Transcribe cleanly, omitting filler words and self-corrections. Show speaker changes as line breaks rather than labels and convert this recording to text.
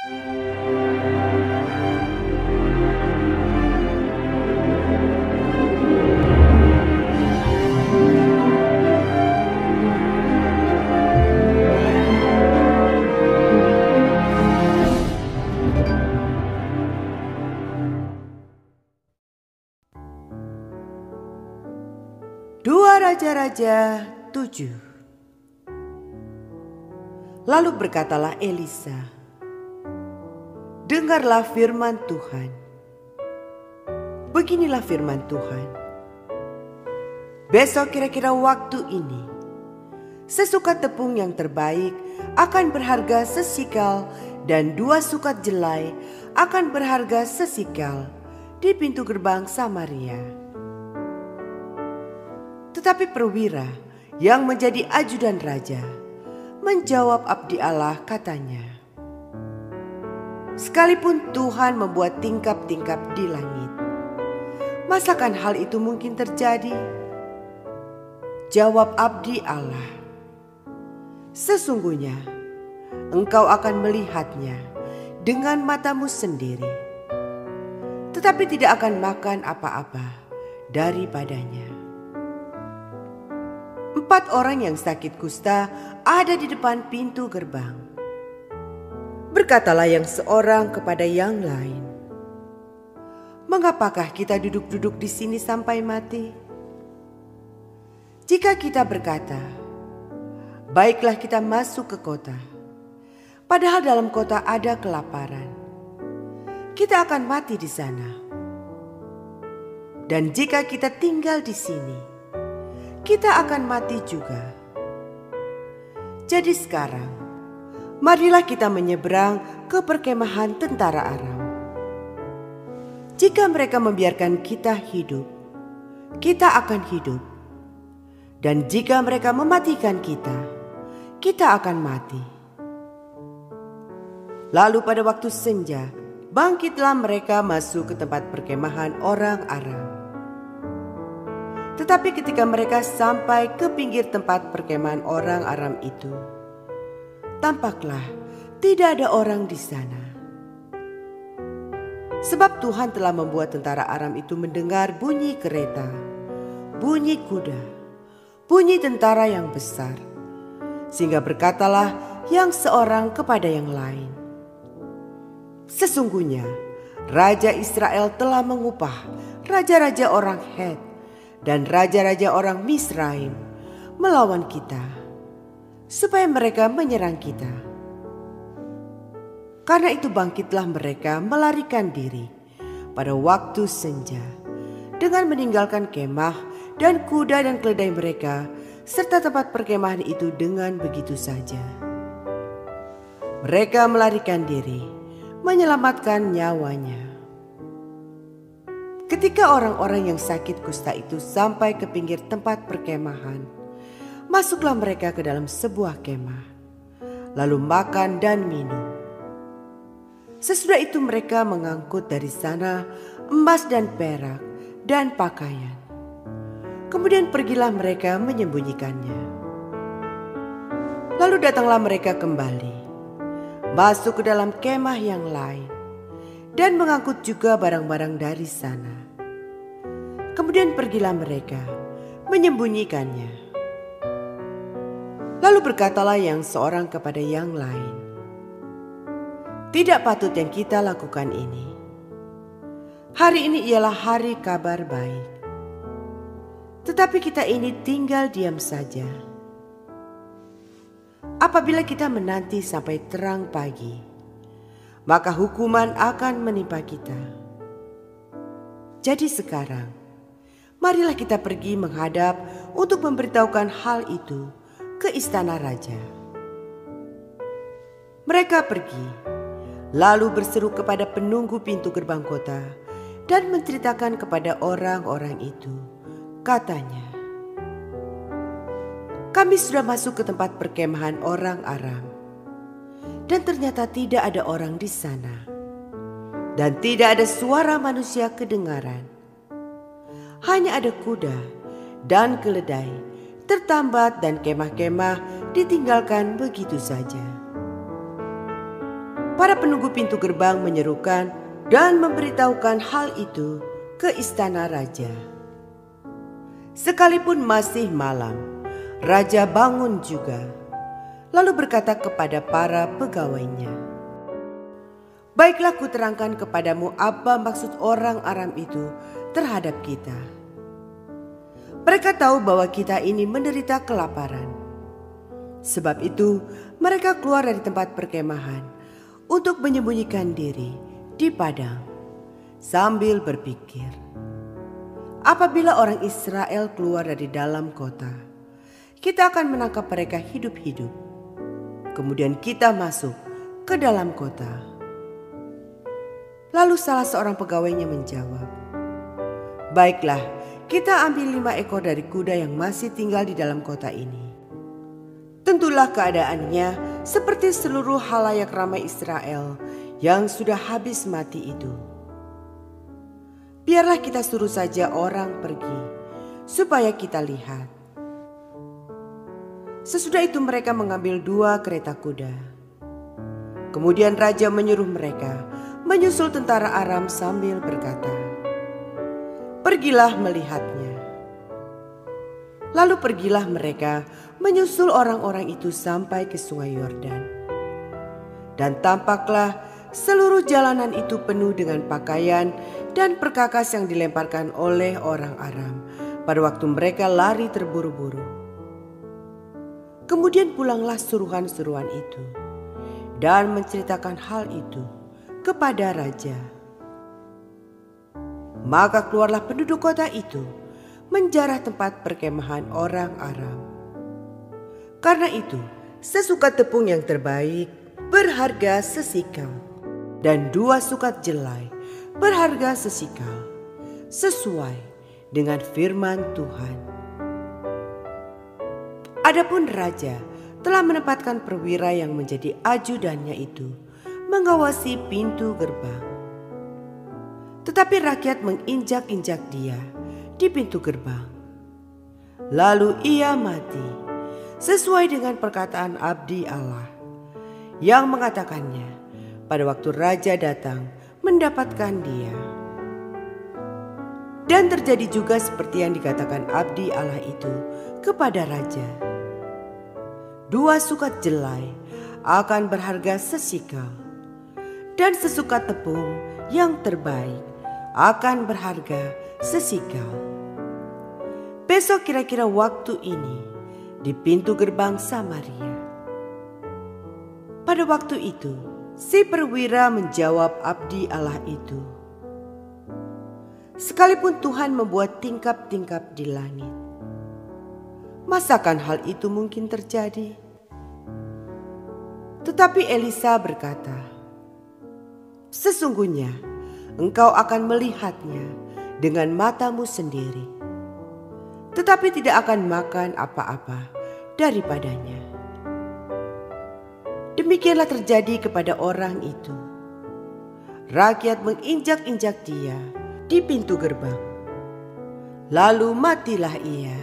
Dua Raja-Raja 7. Lalu berkatalah Elisa, "Dengarlah firman Tuhan. Beginilah firman Tuhan. Besok kira-kira waktu ini, sesukat tepung yang terbaik akan berharga sesikal dan 2 sukat jelai akan berharga sesikal di pintu gerbang Samaria." Tetapi perwira yang menjadi ajudan raja menjawab abdi Allah, katanya, "Sekalipun Tuhan membuat tingkap-tingkap di langit, masakan hal itu mungkin terjadi?" Jawab abdi Allah, "Sesungguhnya engkau akan melihatnya dengan matamu sendiri, tetapi tidak akan makan apa-apa daripadanya." 4 orang yang sakit kusta ada di depan pintu gerbang. Berkatalah yang seorang kepada yang lain, "Mengapakah kita duduk-duduk di sini sampai mati? Jika kita berkata, 'Baiklah kita masuk ke kota,' padahal dalam kota ada kelaparan, kita akan mati di sana. Dan jika kita tinggal di sini, kita akan mati juga. Jadi sekarang, marilah kita menyeberang ke perkemahan tentara Aram. Jika mereka membiarkan kita hidup, kita akan hidup. Dan jika mereka mematikan kita, kita akan mati." Lalu pada waktu senja, bangkitlah mereka masuk ke tempat perkemahan orang Aram. Tetapi ketika mereka sampai ke pinggir tempat perkemahan orang Aram itu, tampaklah tidak ada orang di sana. Sebab Tuhan telah membuat tentara Aram itu mendengar bunyi kereta, bunyi kuda, bunyi tentara yang besar. Sehingga berkatalah yang seorang kepada yang lain, "Sesungguhnya Raja Israel telah mengupah raja-raja orang Het dan raja-raja orang Misraim melawan kita, supaya mereka menyerang kita. Karena itu bangkitlah mereka melarikan diri pada waktu senja dengan meninggalkan kemah dan kuda dan keledai mereka serta tempat perkemahan itu dengan begitu saja. Mereka melarikan diri, menyelamatkan nyawanya." Ketika orang-orang yang sakit kusta itu sampai ke pinggir tempat perkemahan, masuklah mereka ke dalam sebuah kemah, lalu makan dan minum. Sesudah itu mereka mengangkut dari sana emas dan perak dan pakaian. Kemudian pergilah mereka menyembunyikannya. Lalu datanglah mereka kembali, masuk ke dalam kemah yang lain, dan mengangkut juga barang-barang dari sana. Kemudian pergilah mereka menyembunyikannya. Lalu berkatalah yang seorang kepada yang lain, "Tidak patut yang kita lakukan ini. Hari ini ialah hari kabar baik. Tetapi kita ini tinggal diam saja. Apabila kita menanti sampai terang pagi, maka hukuman akan menimpa kita. Jadi sekarang, marilah kita pergi menghadap untuk memberitahukan hal itu ke istana raja." Mereka pergi, lalu berseru kepada penunggu pintu gerbang kota dan menceritakan kepada orang-orang itu. Katanya, "Kami sudah masuk ke tempat perkemahan orang Aram, dan ternyata tidak ada orang di sana, dan tidak ada suara manusia kedengaran. Hanya ada kuda dan keledai tertambat dan kemah-kemah ditinggalkan begitu saja." Para penunggu pintu gerbang menyerukan dan memberitahukan hal itu ke istana raja. Sekalipun masih malam, raja bangun juga, lalu berkata kepada para pegawainya, "Baiklah, kuterangkan kepadamu apa maksud orang Aram itu terhadap kita. Mereka tahu bahwa kita ini menderita kelaparan. Sebab itu mereka keluar dari tempat perkemahan untuk menyembunyikan diri di padang sambil berpikir, apabila orang Israel keluar dari dalam kota, kita akan menangkap mereka hidup-hidup. Kemudian kita masuk ke dalam kota." Lalu salah seorang pegawainya menjawab, "Baiklah, kita ambil 5 ekor dari kuda yang masih tinggal di dalam kota ini. Tentulah keadaannya seperti seluruh halayak ramai Israel yang sudah habis mati itu. Biarlah kita suruh saja orang pergi, supaya kita lihat." Sesudah itu mereka mengambil 2 kereta kuda. Kemudian raja menyuruh mereka menyusul tentara Aram sambil berkata, "Pergilah melihatnya." Lalu pergilah mereka menyusul orang-orang itu sampai ke sungai Yordan. Dan tampaklah seluruh jalanan itu penuh dengan pakaian dan perkakas yang dilemparkan oleh orang Aram pada waktu mereka lari terburu-buru. Kemudian pulanglah suruhan-suruhan itu dan menceritakan hal itu kepada raja. Maka keluarlah penduduk kota itu menjarah tempat perkemahan orang Aram. Karena itu, sesukat tepung yang terbaik berharga sesikal, dan 2 sukat jelai berharga sesikal, sesuai dengan firman Tuhan. Adapun raja telah menempatkan perwira yang menjadi ajudannya itu mengawasi pintu gerbang. Tetapi rakyat menginjak-injak dia di pintu gerbang. Lalu ia mati sesuai dengan perkataan abdi Allah yang mengatakannya pada waktu raja datang mendapatkan dia. Dan terjadi juga seperti yang dikatakan abdi Allah itu kepada raja. 2 sukat jelai akan berharga sesikal, dan sesukat tepung yang terbaik akan berharga sesikal. Besok kira-kira waktu ini di pintu gerbang Samaria. Pada waktu itu si perwira menjawab abdi Allah itu, "Sekalipun Tuhan membuat tingkap-tingkap di langit, masakan hal itu mungkin terjadi?" Tetapi Elisa berkata, "Sesungguhnya engkau akan melihatnya dengan matamu sendiri, tetapi tidak akan makan apa-apa daripadanya." Demikianlah terjadi kepada orang itu. Rakyat menginjak-injak dia di pintu gerbang, lalu matilah ia.